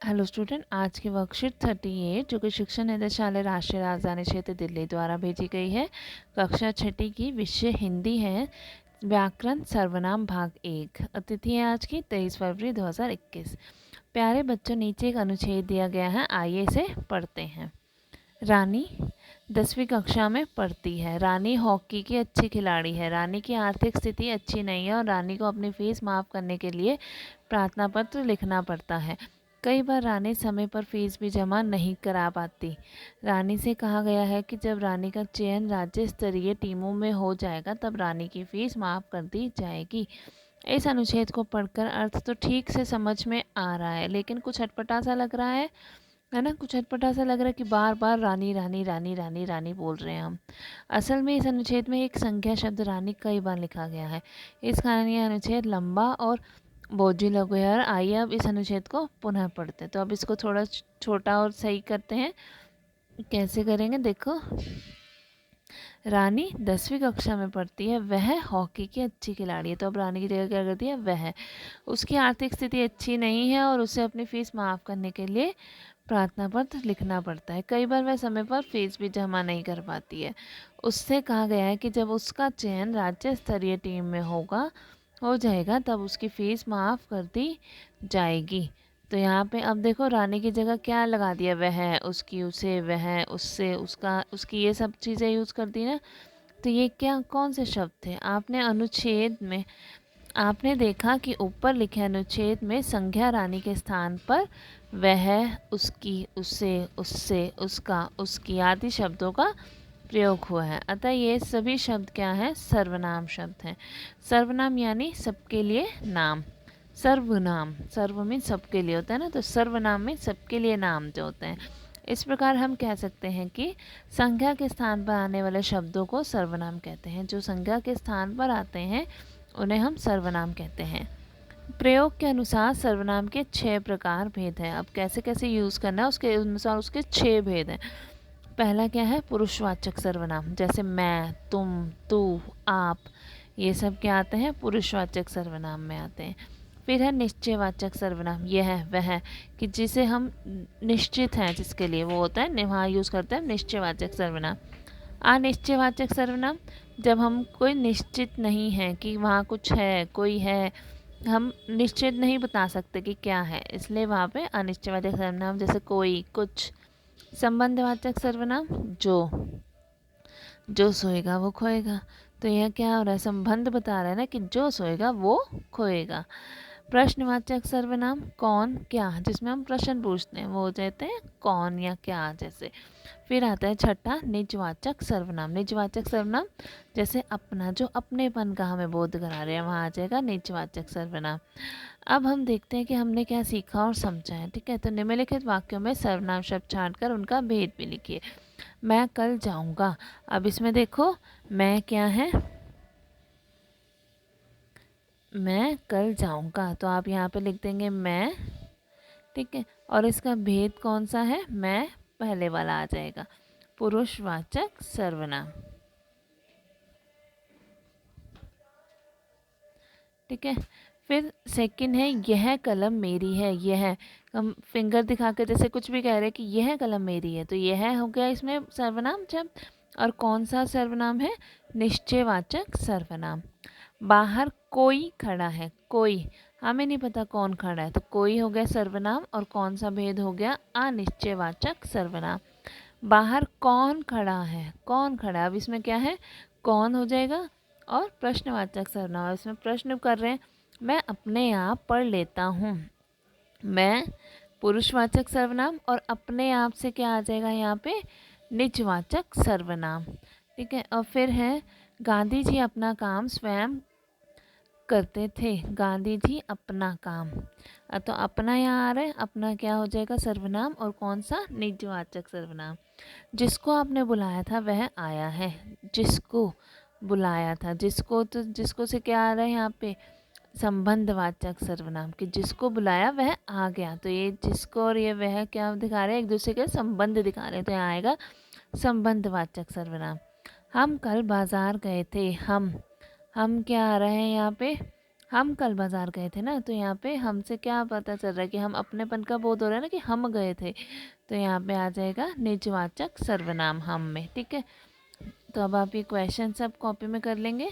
Hello student, आज की worksheet 38 जो कि शिक्षा निदेशालय राष्ट्रीय राजधानी क्षेत्र दिल्ली द्वारा भेजी गई है। कक्षा छठी की विषय हिंदी है। व्याकरण सर्वनाम भाग 1। अतिथि है आज की 23 फरवरी 2021। प्यारे बच्चों, नीचे एक अनुच्छेद दिया गया है, आइए इसे पढ़ते हैं। रानी 10वीं कक्षा में पढ़ती है। रानी हॉकी की अच्छी खिलाड़ी है। रानी की आर्थिक स्थिति अच्छी नहीं है और रानी को अपनी फीस माफ़ करने के लिए प्रार्थना पत्र लिखना पड़ता है। कई बार रानी समय पर फीस भी जमा नहीं करा पाती। रानी से कहा गया है कि जब रानी का चयन राज्य स्तरीय टीमों में हो जाएगा तब रानी की फीस माफ़ कर दी जाएगी। इस अनुच्छेद को पढ़कर अर्थ तो ठीक से समझ में आ रहा है, लेकिन कुछ अटपटा सा लग रहा है ना। कुछ अटपटा सा लग रहा है कि बार बार रानी रानी रानी रानी रानी बोल रहे हैं हम। असल में इस अनुच्छेद में एक संख्या शब्द रानी कई बार लिखा गया है। इस कारण यह अनुच्छेद लंबा और बोझी लघु है। और आइए अब इस अनुच्छेद को पुनः पढ़ते हैं। तो अब इसको थोड़ा छोटा और सही करते हैं। कैसे करेंगे देखो। रानी 10वीं कक्षा में पढ़ती है। वह हॉकी की अच्छी खिलाड़ी है। तो अब रानी की जगह क्या करती है, वह। उसकी आर्थिक स्थिति अच्छी नहीं है और उसे अपनी फीस माफ़ करने के लिए प्रार्थना पत्र लिखना पड़ता है। कई बार वह समय पर फीस भी जमा नहीं कर पाती है। उससे कहा गया है कि जब उसका चयन राज्य स्तरीय टीम में हो जाएगा तब उसकी फ़ीस माफ़ कर दी जाएगी। तो यहाँ पे अब देखो, रानी की जगह क्या लगा दिया, वह, उसकी, उसे, वह, उससे, उसका, उसकी, ये सब चीज़ें यूज़ कर दी ना। तो ये क्या, कौन से शब्द थे? आपने देखा कि ऊपर लिखे अनुच्छेद में संज्ञा रानी के स्थान पर वह, उसकी, उसे, उससे, उसका, उसकी आदि शब्दों का प्रयोग हुआ है। अतः ये सभी शब्द क्या हैं, सर्वनाम शब्द हैं। सर्वनाम यानी सबके लिए नाम। सर्वनाम, सर्व में सबके लिए होता है ना, तो सर्वनाम में सबके लिए नाम जो होते हैं। इस प्रकार हम कह सकते हैं कि संज्ञा के स्थान पर आने वाले शब्दों को सर्वनाम कहते हैं। जो संज्ञा के स्थान पर आते हैं उन्हें हम सर्वनाम कहते हैं। प्रयोग के अनुसार सर्वनाम के 6 प्रकार भेद हैं। अब कैसे कैसे यूज़ करना है उसके अनुसार उसके 6 भेद हैं। पहला क्या है, पुरुषवाचक सर्वनाम, जैसे मैं, तुम, तू, आप, ये सब क्या आते हैं, पुरुषवाचक सर्वनाम में आते हैं। फिर है निश्चयवाचक सर्वनाम, यह वह, कि जिसे हम निश्चित हैं जिसके लिए, वो होता है, वहाँ यूज़ करते हैं निश्चयवाचक सर्वनाम। अनिश्चयवाचक सर्वनाम, जब हम कोई निश्चित नहीं है कि वहाँ कुछ है, कोई है, हम निश्चित नहीं बता सकते कि क्या है, इसलिए वहाँ पे अनिश्चयवाचक सर्वनाम, जैसे कोई, कुछ। संबंधवाचक सर्वनाम, जो सोएगा वो खोएगा। तो यह क्या हो रहा है, संबंध बता रहा है ना कि जो सोएगा वो खोएगा। प्रश्नवाचक सर्वनाम, कौन, क्या, जिसमें हम प्रश्न पूछते हैं, वो हो जाते हैं कौन या क्या जैसे। फिर आता है छठा, निजवाचक सर्वनाम। निजवाचक सर्वनाम जैसे अपना, जो अपनेपन का हमें बोध करा रहे हैं, वहाँ आ जाएगा निजवाचक सर्वनाम। अब हम देखते हैं कि हमने क्या सीखा और समझा है। ठीक है, तो निम्नलिखित वाक्यों में सर्वनाम शब्द छांटकर उनका भेद भी लिखिए। मैं कल जाऊंगा। अब इसमें देखो, मैं क्या है, मैं कल जाऊंगा, तो आप यहाँ पे लिख देंगे मैं। ठीक है, और इसका भेद कौन सा है, मैं पहले वाला आ जाएगा, पुरुषवाचक सर्वनाम। ठीक है, फिर सेकंड है, यह कलम मेरी है। यह, हम फिंगर दिखा कर जैसे कुछ भी कह रहे हैं कि यह कलम मेरी है, तो यह हो गया इसमें सर्वनाम शब्द। और कौन सा सर्वनाम है, निश्चयवाचक सर्वनाम। बाहर कोई खड़ा है, कोई, हमें नहीं पता कौन खड़ा है, तो कोई हो गया सर्वनाम। और कौन सा भेद हो गया, अनिश्चयवाचक सर्वनाम। बाहर कौन खड़ा है, कौन खड़ा है, अब इसमें क्या है, कौन हो जाएगा। और प्रश्नवाचक सर्वनाम, इसमें प्रश्न कर रहे हैं, मैं अपने आप पढ़ लेता हूँ। मैं, पुरुषवाचक सर्वनाम, और अपने आप से क्या आ जाएगा यहाँ पे, निजवाचक सर्वनाम। ठीक है, और फिर है, गांधी जी अपना काम स्वयं करते थे। गांधी जी अपना काम, तो अपना यहाँ आ रहा है, अपना क्या हो जाएगा, सर्वनाम। और कौन सा, निजवाचक सर्वनाम। जिसको आपने बुलाया था वह आया है। जिसको बुलाया था, जिसको, तो जिसको से क्या आ रहा है यहाँ पे, संबंधवाचक सर्वनाम, कि जिसको बुलाया वह आ गया। तो ये जिसको और ये वह क्या दिखा रहे हैं, एक दूसरे के संबंध दिखा रहे हैं, तो यहाँ आएगा संबंधवाचक सर्वनाम। हम कल बाजार गए थे। हम क्या आ रहे हैं यहाँ पे, हम कल बाज़ार गए थे ना, तो यहाँ पे हमसे क्या पता चल रहा है कि हम अपनेपन का बोध हो रहा है ना कि हम गए थे। तो यहाँ पे आ जाएगा निजवाचक सर्वनाम हम में, ठीक है। तो अब आप ये क्वेश्चन सब कॉपी में कर लेंगे।